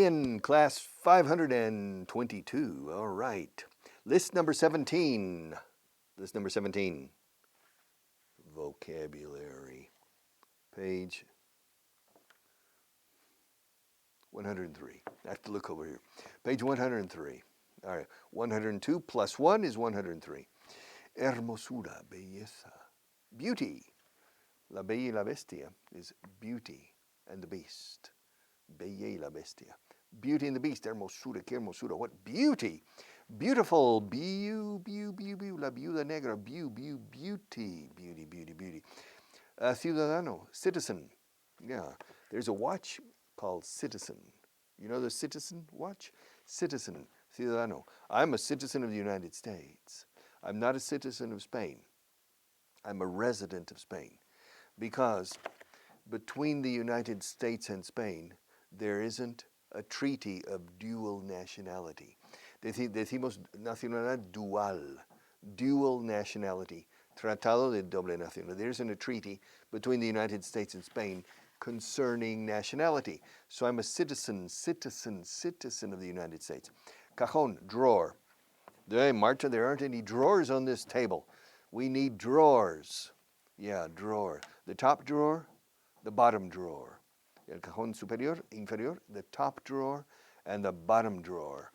Bien, class 522. All right. List number 17. List number 17. Vocabulary. Page 103. I have to look over here. Page 103. All right. 102 plus 1 is 103. Hermosura, belleza. Beauty. La bella y la bestia is beauty and the beast. Bella y la bestia. Beauty and the beast. Hermosura, qué hermosura. What beauty. Beautiful. La viuda negra. Beauty. Beauty. Ciudadano. Citizen. Yeah. There's a watch called Citizen. You know the Citizen watch? Citizen. Ciudadano. I'm a citizen of the United States. I'm not a citizen of Spain. I'm a resident of Spain. Because between the United States and Spain, there isn't a treaty of dual nationality. Decimos nacionalidad dual nationality, tratado de doble nacionalidad. There isn't a treaty between the United States and Spain concerning nationality. So I'm a citizen of the United States. Cajón, drawer. Hey, Marta, there aren't any drawers on this table. We need drawers. Yeah, drawer. The top drawer, the bottom drawer. El cajón superior, inferior, the top drawer, and the bottom drawer.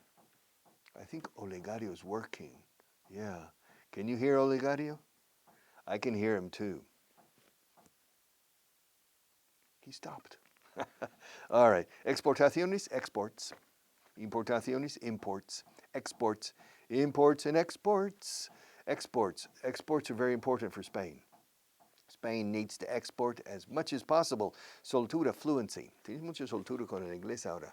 I think Olegario's working. Yeah. Can you hear Olegario? I can hear him too. He stopped. All right. Exportaciones, exports. Importaciones, imports. Exports, imports and exports. Exports. Exports are very important for Spain. Spain needs to export as much as possible. Soltura, fluency. Tienes mucha soltura con el inglés ahora.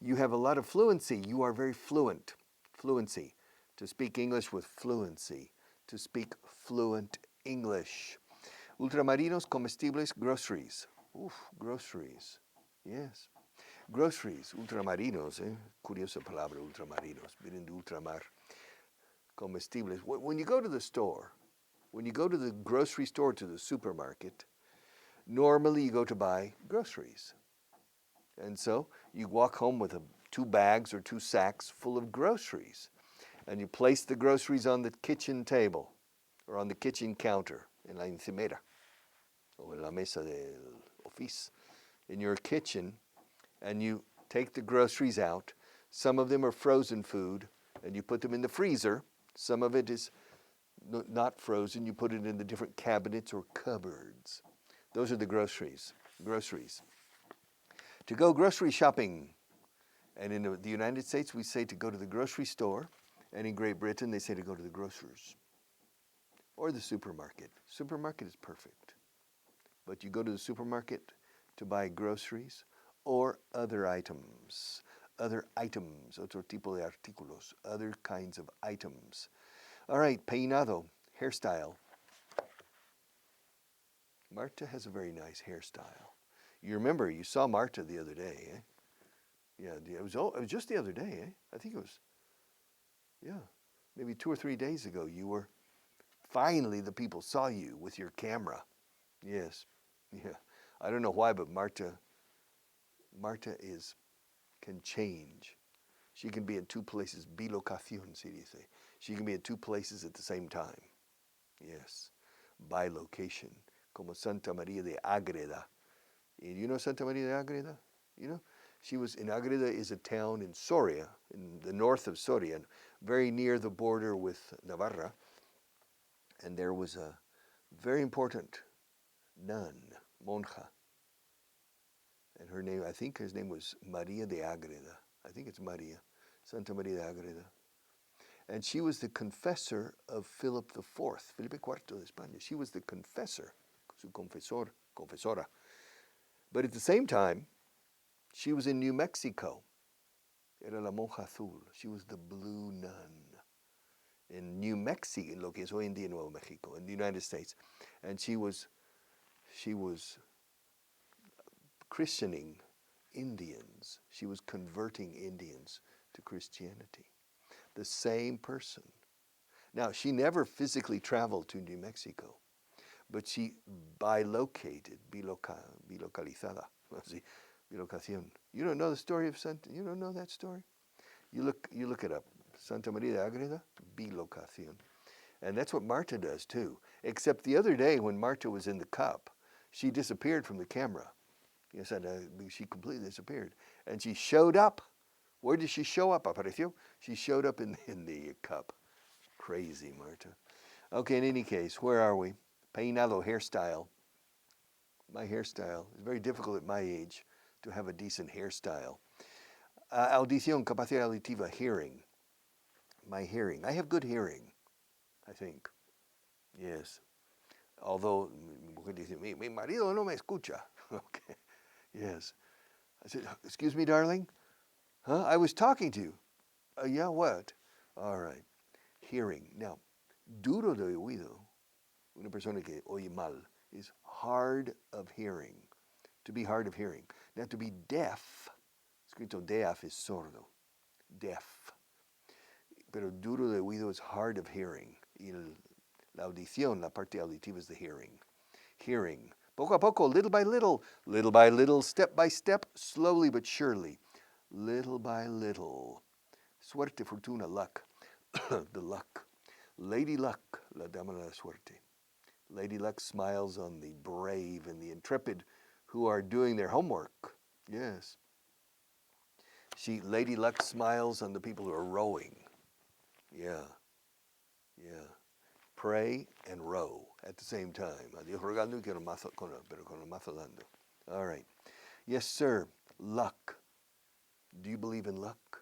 You have a lot of fluency. You are very fluent. Fluency. To speak English with fluency. To speak fluent English. Ultramarinos, comestibles, groceries. Oof, groceries. Yes. Groceries, ultramarinos. Curiosa palabra, ultramarinos. Vienen de ultramar. Comestibles. When you go to the store, when you go to the grocery store, to the supermarket, normally you go to buy groceries. And so you walk home with 2 bags or 2 sacks full of groceries. And you place the groceries on the kitchen table or on the kitchen counter, en la encimera, o en la mesa del office, in your kitchen, and you take the groceries out. Some of them are frozen food, and you put them in the freezer. Some of it is not frozen. You put it in the different cabinets or cupboards. Those are the groceries. Groceries. To go grocery shopping. And in the United States, we say to go to the grocery store. And in Great Britain, they say to go to the grocers. Or the supermarket. Supermarket is perfect. But you go to the supermarket to buy groceries or other items. Other items. Otro tipo de artículos. Other kinds of items. All right, peinado, hairstyle. Marta has a very nice hairstyle. You remember, you saw Marta the other day, eh? Yeah, it was just the other day, eh? I think it was, yeah, maybe 2 or 3 days ago. You were, finally the people saw you with your camera. Yes, yeah. I don't know why, but Marta can change. She can be in 2 places, bilocación, se dice. She can be in 2 places at the same time. Yes, bilocation, como Santa María de Ágreda. You know Santa María de Ágreda? You know? She was in Ágreda is a town in Soria, in the north of Soria, very near the border with Navarra. And there was a very important nun, monja. And her name, I think his name was María de Ágreda. I think it's María, Santa María de Ágreda. And she was the confessor of Philip IV, Felipe IV de España. She was the confessor, su confesora. But at the same time, she was in New Mexico. Era la monja azul. She was the blue nun in New Mexico, en lo que es hoy en día Nuevo Mexico, in the United States. And she was christening Indians. She was converting Indians to Christianity. The same person. Now, she never physically traveled to New Mexico, but she bilocalizada. Bilocación. You don't know the story of Santa? You don't know that story? You look it up. Santa Maria de Agreda, bilocación. And that's what Marta does too. Except the other day when Marta was in the cup, she disappeared from the camera. Yes, she completely disappeared. And she showed up. Where did she show up? Apareció. She showed up in the cup. Crazy, Marta. Okay, in any case, where are we? Peinado, hairstyle. My hairstyle. It's very difficult at my age to have a decent hairstyle. Audición, capacidad auditiva, hearing. My hearing. I have good hearing, I think. Yes. Although, mi marido no me escucha. Okay. Yes. I said, excuse me, darling? Huh? I was talking to you. Yeah, what? All right. Hearing. Now, duro de oído, una persona que oye mal, is hard of hearing. To be hard of hearing. Now, to be deaf, escrito deaf is sordo. Deaf. Pero duro de oído is hard of hearing. Y la audición, la parte auditiva is the hearing. Hearing. Poco a poco, little by little, step by step, slowly but surely. Little by little. Suerte, fortuna, luck. The luck. Lady Luck, la dama de la suerte. Lady Luck smiles on the brave and the intrepid who are doing their homework. Yes. Lady Luck smiles on the people who are rowing. Yeah. Yeah. Pray and row at the same time. Adiós rogando pero con el mazo dando. All right. Yes, sir. Luck. Do you believe in luck?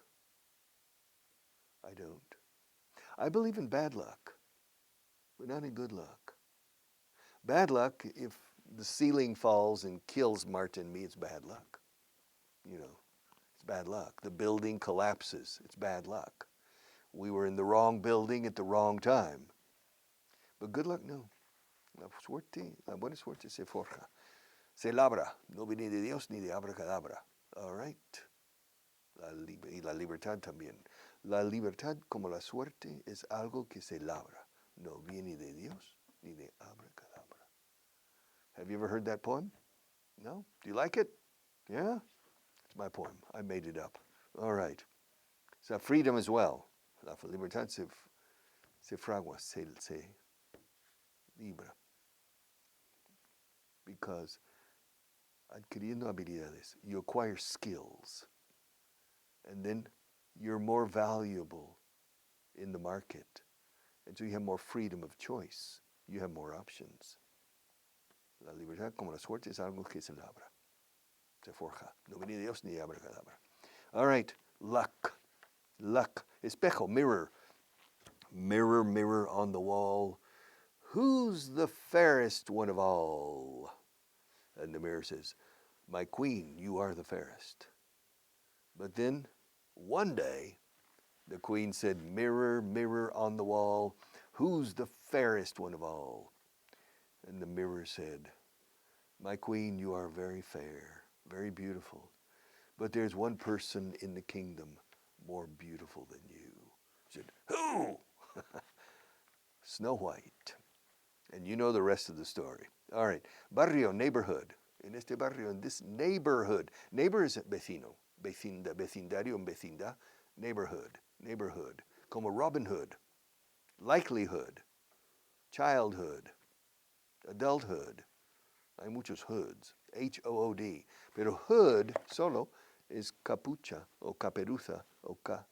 I don't. I believe in bad luck, but not in good luck. Bad luck, if the ceiling falls and kills Marta and me, it's bad luck. You know, it's bad luck. The building collapses. It's bad luck. We were in the wrong building at the wrong time. But good luck, no. La buena suerte se forja. Se labra. No viene de Dios ni de abracadabra. All right. Y la libertad también. La libertad como la suerte es algo que se labra. No viene de Dios ni de abracadabra. Have you ever heard that poem? No? Do you like it? Yeah? It's my poem. I made it up. All right. So freedom as well. La libertad se fragua, se libra. Because adquiriendo habilidades, you acquire skills. And then you're more valuable in the market. And so you have more freedom of choice. You have more options. La libertad como la suerte es algo que se labra. Se forja. No viene Dios ni abracadabra. All right. Luck. Luck. Espejo, mirror. Mirror, mirror on the wall. Who's the fairest one of all? And the mirror says, my queen, you are the fairest. But then, one day, the queen said, mirror, mirror on the wall, who's the fairest one of all? And the mirror said, my queen, you are very fair, very beautiful. But there's one person in the kingdom more beautiful than you. She said, who? Snow White. And you know the rest of the story. All right. Barrio, neighborhood. En este barrio, in this neighborhood. Neighbor is vecino. Vecinda, vecindario and vecinda. Neighborhood. Neighborhood. Como Robin Hood. Likelihood. Childhood. Adulthood. Hay muchos hoods. H-O-O-D. Pero hood solo is capucha o caperuza o ca.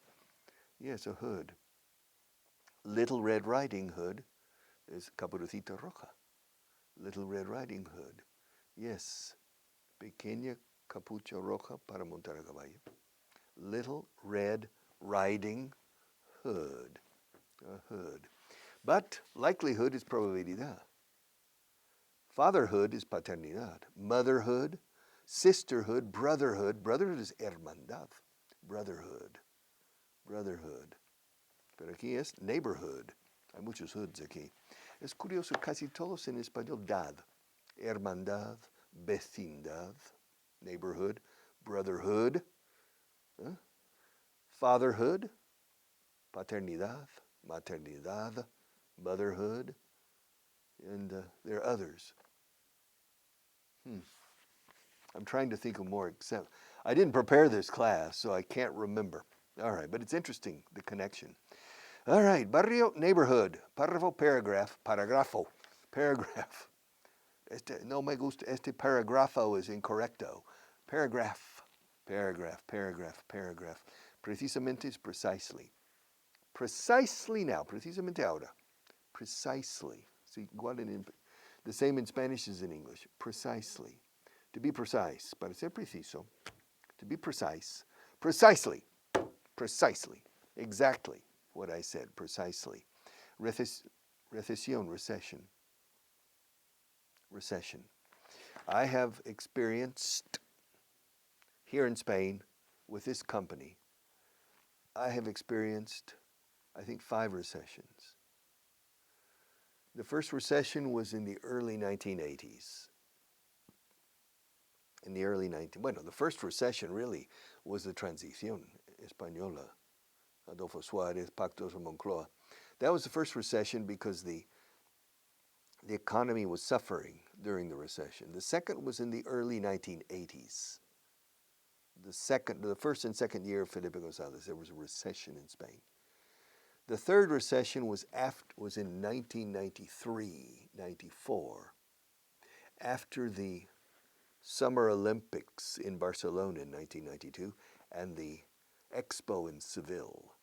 Yes, a hood. Little Red Riding Hood is Caperucita Roja. Little Red Riding Hood. Yes. Pequeña capucha roja para montar a caballo. Little Red Riding Hood. A hood. But likelihood is probabilidad. Fatherhood is paternidad. Motherhood, sisterhood, brotherhood. Brotherhood is hermandad. Brotherhood. Brotherhood. Pero aquí es neighborhood. Hay muchos hoods aquí. Es curioso, casi todos en español, dad. Hermandad, vecindad, neighborhood, brotherhood, fatherhood, paternidad, maternidad, motherhood, and there are others. I'm trying to think of more except I didn't prepare this class, so I can't remember. All right, but it's interesting, the connection. All right, barrio, neighborhood, párrafo, paragraph, paragrafo, paragraph. No me gusta, este paragrafo is incorrecto. Paragraph, paragraph, paragraph, paragraph. Precisamente is precisely. Precisely now, precisamente ahora. Precisely. See, the same in Spanish as in English. Precisely. To be precise, para ser preciso. To be precise. Precisely. Precisely. Exactly what I said. Precisely. Recesión, recession. Recession. I have experienced here in Spain with this company, I have experienced, I think, 5 recessions. The first recession was in the early 1980s. The first recession really was the Transición Española, Adolfo Suárez, Pactos de Moncloa. That was the first recession because the economy was suffering during the recession. The second was in the early 1980s. The first and second year of Felipe González, there was a recession in Spain. The third recession was in 1993, 94, after the Summer Olympics in Barcelona in 1992 and the Expo in Seville.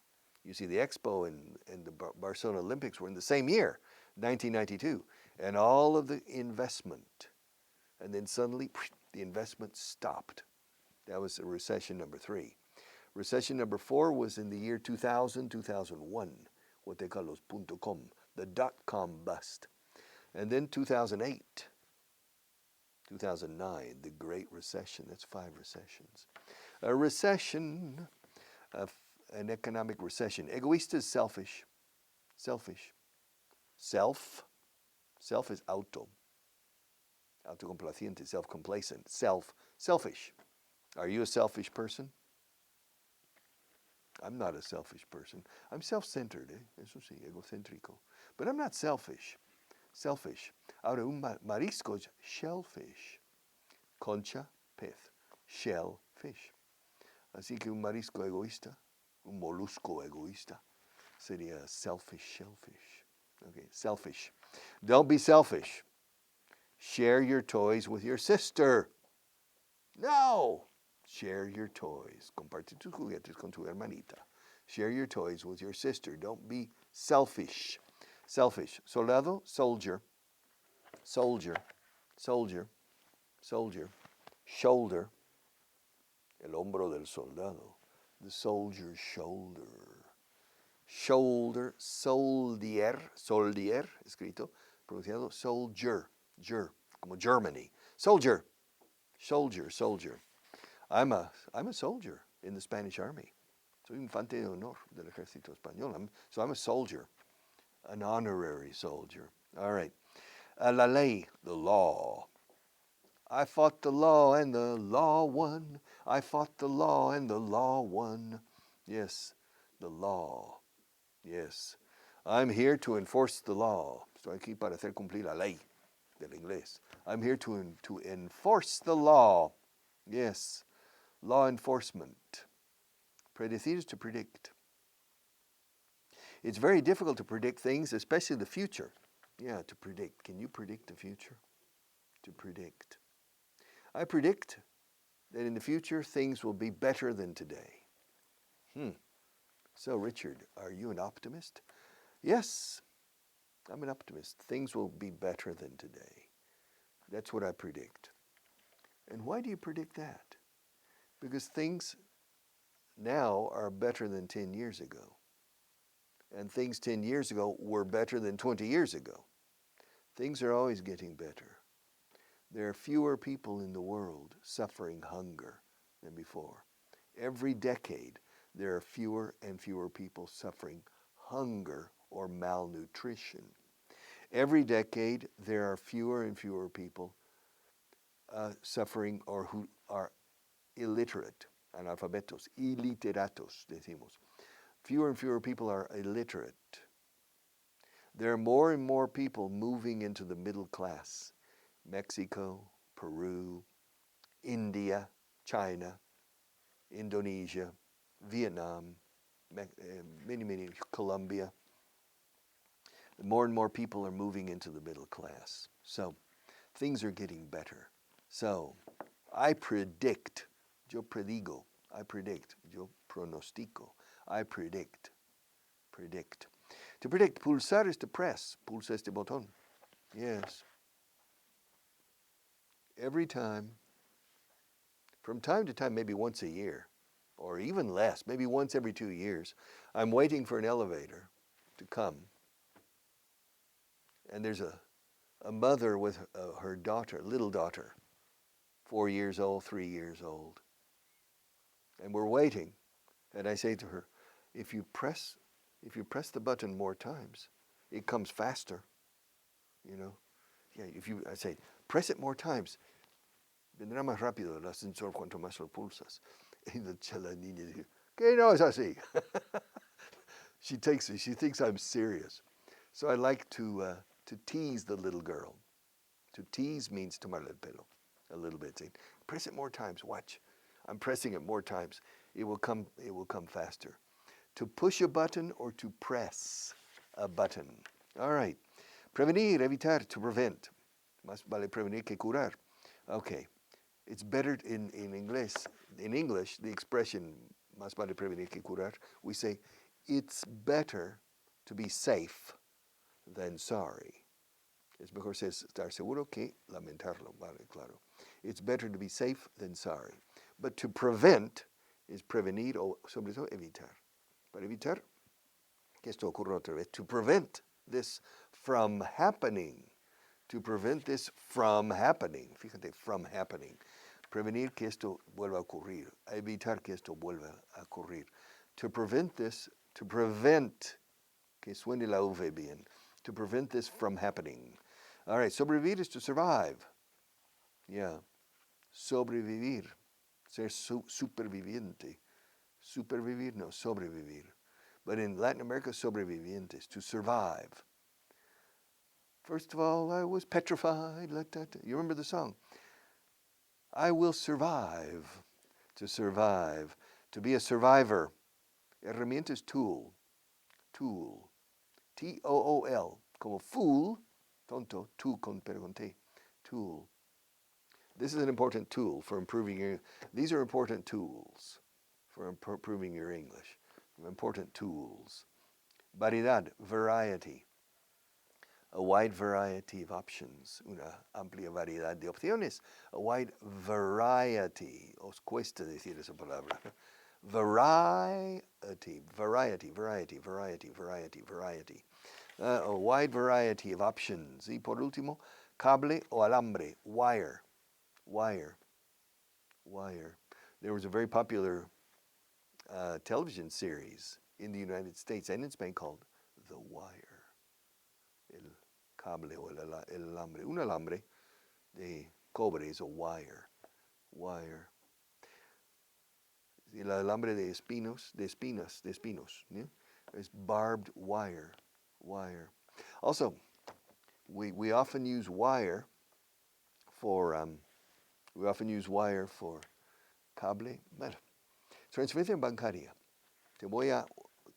You see, the Expo and the Barcelona Olympics were in the same year, 1992, and all of the investment, and then suddenly the investment stopped. That was recession number 3. Recession number 4 was in the year 2000, 2001, what they call los .com, the .com bust. And then 2008, 2009, the Great Recession. That's 5 recessions. A recession, an economic recession. Egoísta is selfish. Selfish. Self is auto. Autocomplaciente, self-complacent. Selfish. Are you a selfish person? I'm not a selfish person. I'm self-centered, eso sí, egocéntrico. But I'm not selfish. Selfish. Ahora, un marisco es shellfish. Concha, pez. Shellfish. Así que un marisco egoísta, un molusco egoísta, sería selfish shellfish. Okay, selfish. Don't be selfish. Share your toys with your sister. No! Share your toys. Comparte tus juguetes con tu hermanita. Share your toys with your sister. Don't be selfish. Selfish. Soldado, soldier. Soldier. Soldier. Soldier. Shoulder. El hombro del soldado. The soldier's shoulder. Shoulder. Soldier. Soldier. Escrito. Pronunciado. Soldier. Como Germany. Soldier. Soldier. Soldier. I'm a soldier in the Spanish Army. Soy infante de honor del ejército español. So I'm a soldier, an honorary soldier. All right. La ley, the law. I fought the law and the law won. I fought the law and the law won. Yes, the law. Yes. I'm here to enforce the law. Estoy aquí para hacer cumplir la ley del inglés. I'm here to enforce the law. Yes. Law enforcement. Predecir is to predict. It's very difficult to predict things, especially the future. Yeah, to predict. Can you predict the future? To predict. I predict that in the future things will be better than today. So, Richard, are you an optimist? Yes, I'm an optimist. Things will be better than today. That's what I predict. And why do you predict that? Because things now are better than 10 years ago. And things 10 years ago were better than 20 years ago. Things are always getting better. There are fewer people in the world suffering hunger than before. Every decade, there are fewer and fewer people suffering hunger or malnutrition. Every decade, there are fewer and fewer people suffering or who are illiterate, analfabetos, illiteratos, decimos. Fewer and fewer people are illiterate. There are more and more people moving into the middle class. Mexico, Peru, India, China, Indonesia, Vietnam, many, Colombia. More and more people are moving into the middle class. So things are getting better. So I predict, yo predigo, I predict, yo pronostico, I predict. To predict, pulsar is to press. Pulsa este botón. Yes. Every time, from time to time, maybe once a year, or even less, maybe once every 2 years, I'm waiting for an elevator to come. And there's a mother with her daughter, little daughter, 4 years old, 3 years old. And we're waiting. And I say to her, if you press the button more times, it comes faster. You know? Yeah, I say, press it more times. Vendrá más rápido el ascensor cuanto más lo pulsas. Y la niña dice, ¿qué no es así? She takes it. She thinks I'm serious. So I like to tease the little girl. To tease means tomarle el pelo a little bit. Say, press it more times. Watch. I'm pressing it more times. It will come faster. To push a button or to press a button. All right. Prevenir, evitar, to prevent. Más vale prevenir que curar. Okay. It's better in English. In English, the expression más vale prevenir que curar, we say it's better to be safe than sorry. Es mejor estar seguro que lamentarlo, vale, claro. It's better to be safe than sorry. But to prevent is prevenir o sobre todo evitar. Para evitar que esto ocurra otra vez. To prevent this from happening. To prevent this from happening. Fíjate, from happening. Prevenir que esto vuelva a ocurrir. Evitar que esto vuelva a ocurrir. To prevent this, to prevent, que suene la V bien. To prevent this from happening. All right, sobrevivir is to survive. Yeah. Sobrevivir. Ser superviviente. Supervivir, no, sobrevivir. But in Latin America, sobrevivientes, to survive. First of all, I was petrified. You remember the song? I will survive. To survive. To be a survivor. Herramienta is tool. Tool. T-O-O-L. Como fool. Tonto. Tú pero con T. Tool. This is an important tool for improving your... These are important tools for improving your English. Important tools. Variedad, variety. A wide variety of options. Una amplia variedad de opciones. A wide variety. Os cuesta decir esa palabra. Variety. A wide variety of options. Y por último, cable o alambre. Wire. There was a very popular television series in the United States and in Spain called The Wire. El cable o el alambre. Un alambre de cobre is a wire. El alambre de espinos. ¿Yeah? Is barbed wire. Also, we often use wire for cable. Bueno, transferencia bancaria. Te voy a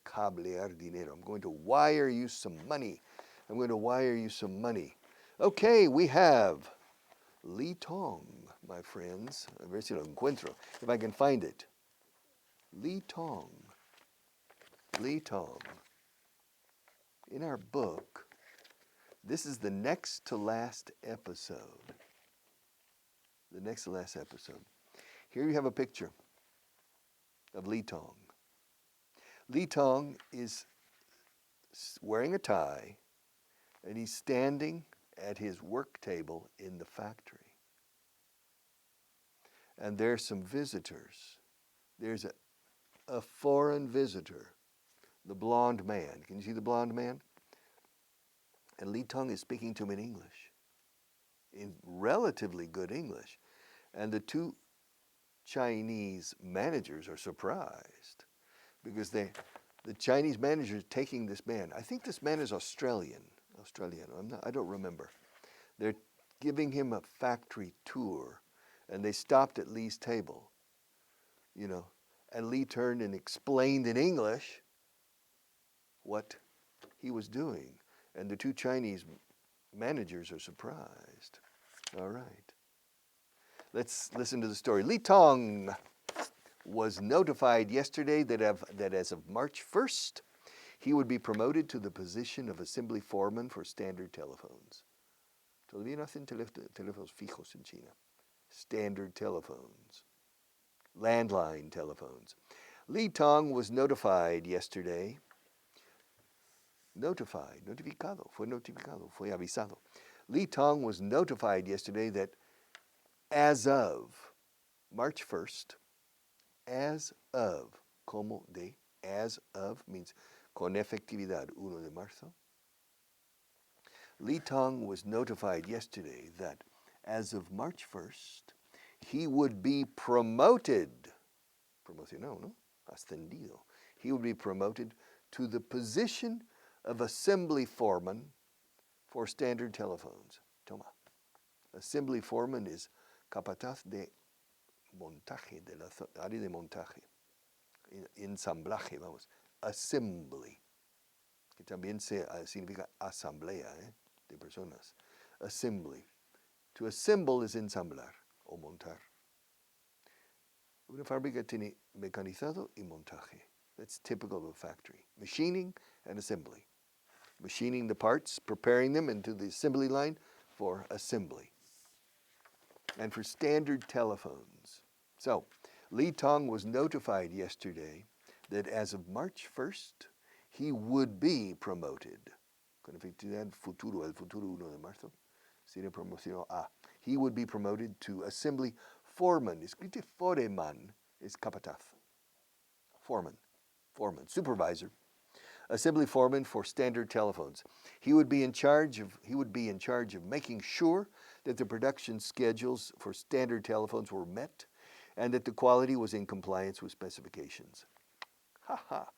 cablear dinero. I'm going to wire you some money. Okay, we have Li Tong, my friends. A ver si lo encuentro. If I can find it. Li Tong. In our book, this is the next to last episode. Here you have a picture of Li Tong. Li Tong is wearing a tie, and he's standing at his work table in the factory. And there's some visitors. There's a foreign visitor, the blonde man. Can you see the blonde man? And Li Tong is speaking to him in English, in relatively good English. And the two Chinese managers are surprised because the Chinese manager is taking this man. I think this man is Australian. I don't remember. They're giving him a factory tour, and they stopped at Lee's table, and Lee turned and explained in English what he was doing. And the two Chinese managers are surprised. All right. Let's listen to the story. Li Tong was notified yesterday that as of March 1st, he would be promoted to the position of assembly foreman for standard telephones. Todavía no hacen teléfonos fijos en China. Standard telephones. Landline telephones. Li Tong was notified yesterday. Notificado, fue avisado. Li Tong was notified yesterday that as of March 1st, as of, como de, as of means con efectividad 1 de marzo. Li Tong was notified yesterday that as of March 1st, he would be promoted, promocionado, ¿no? Ascendido. He would be promoted to the position of assembly foreman for standard telephones. Toma. Assembly foreman is capataz de montaje, de la área de montaje. Ensamblaje, vamos. Assembly, que también significa asamblea, de personas. Assembly. To assemble is ensamblar o montar. Una fábrica tiene mecanizado y montaje. That's typical of a factory. Machining and assembly. Machining the parts, preparing them into the assembly line for assembly. And for standard telephones. So, Li Tong was notified yesterday that as of March 1st, he would be promoted. Con efectividad futuro, el futuro 1 de marzo. Sería promocionado a. He would be promoted to assembly foreman. Escrito foreman is capataz. Foreman, supervisor. Assembly foreman for standard telephones. He would be in charge of making sure that the production schedules for standard telephones were met and that the quality was in compliance with specifications. Ha ha.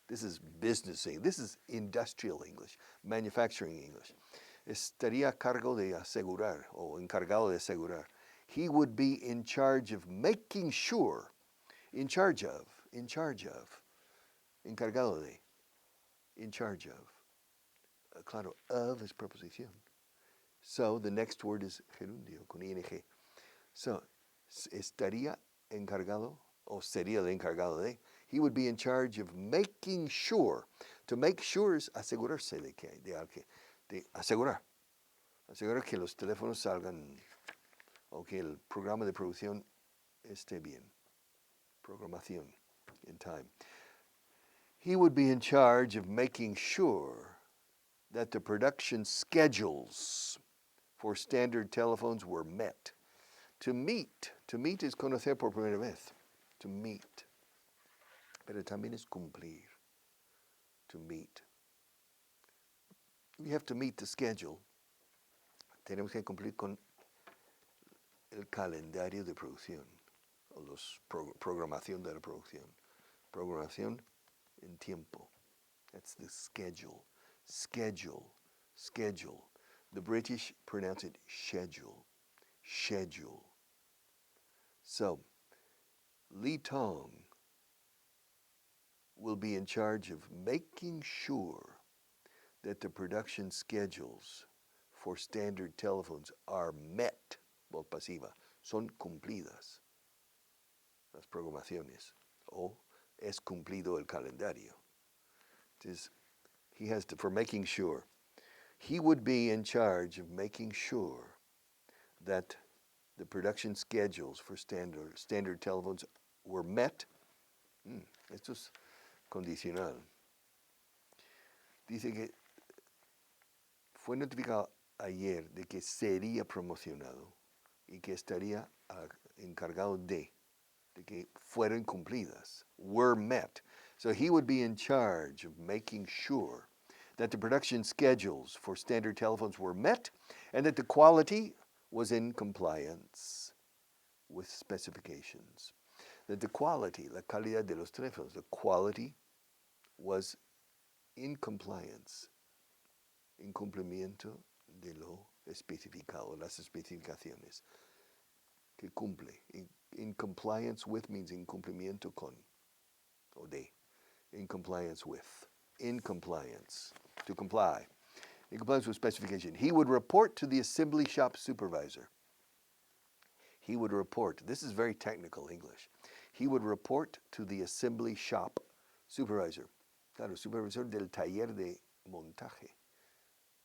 This is business English. This is industrial English, manufacturing English. Estaría a cargo de asegurar o encargado de asegurar. He would be in charge of making sure, in charge of, encargado de, in charge of. Claro, of is preposición. So the next word is gerundio, con ing. So, estaría encargado, o sería el encargado de. He would be in charge of making sure. To make sure is asegurarse de asegurar. Asegurar que los teléfonos salgan o que el programa de producción esté bien. Programación, in time. He would be in charge of making sure that the production schedules for standard telephones were met. To meet is conocer por primera vez. To meet. Pero también es cumplir. To meet. We have to meet the schedule. Tenemos que cumplir con el calendario de producción. O programación de la producción. Programación en tiempo. That's the schedule. Schedule. The British pronounce it schedule. So, Li Tong will be in charge of making sure that the production schedules for standard telephones are met. Voz pasiva. Son cumplidas. Las programaciones. O es cumplido el calendario. He has to, for making sure. He would be in charge of making sure that the production schedules for standard telephones were met. Esto es condicional. Dice que fue notificado ayer de que sería promocionado y que estaría encargado de que fueran cumplidas, were met. So he would be in charge of making sure that the production schedules for standard telephones were met and that the quality was in compliance with specifications. That the quality, la calidad de los teléfonos, the quality was in compliance, en cumplimiento de lo especificado, las especificaciones. que cumple. In compliance with means in cumplimiento con, o de. In compliance with. In compliance. To comply. In compliance with specification. He would report to the assembly shop supervisor. He would report. This is very technical English. He would report to the assembly shop supervisor. Claro, supervisor del taller de montaje.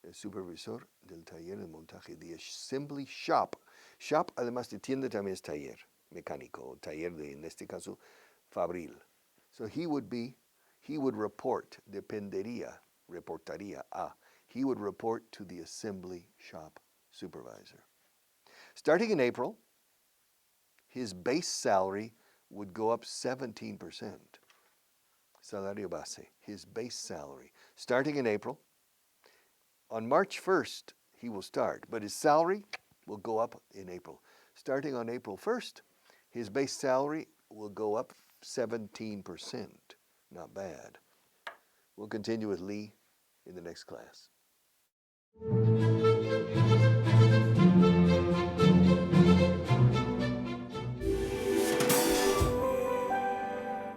El supervisor del taller de montaje. The assembly shop. Shop, además de tienda, también es taller mecánico. Taller de, en este caso, fabril. So he would report, dependería, reportaría a. He would report to the assembly shop supervisor. Starting in April, his base salary would go up 17%. Salario base, his base salary. Starting in April, on March 1st, he will start, but his salary will go up in April. Starting on April 1st, his base salary will go up 17%. Not bad. We'll continue with Lee in the next class.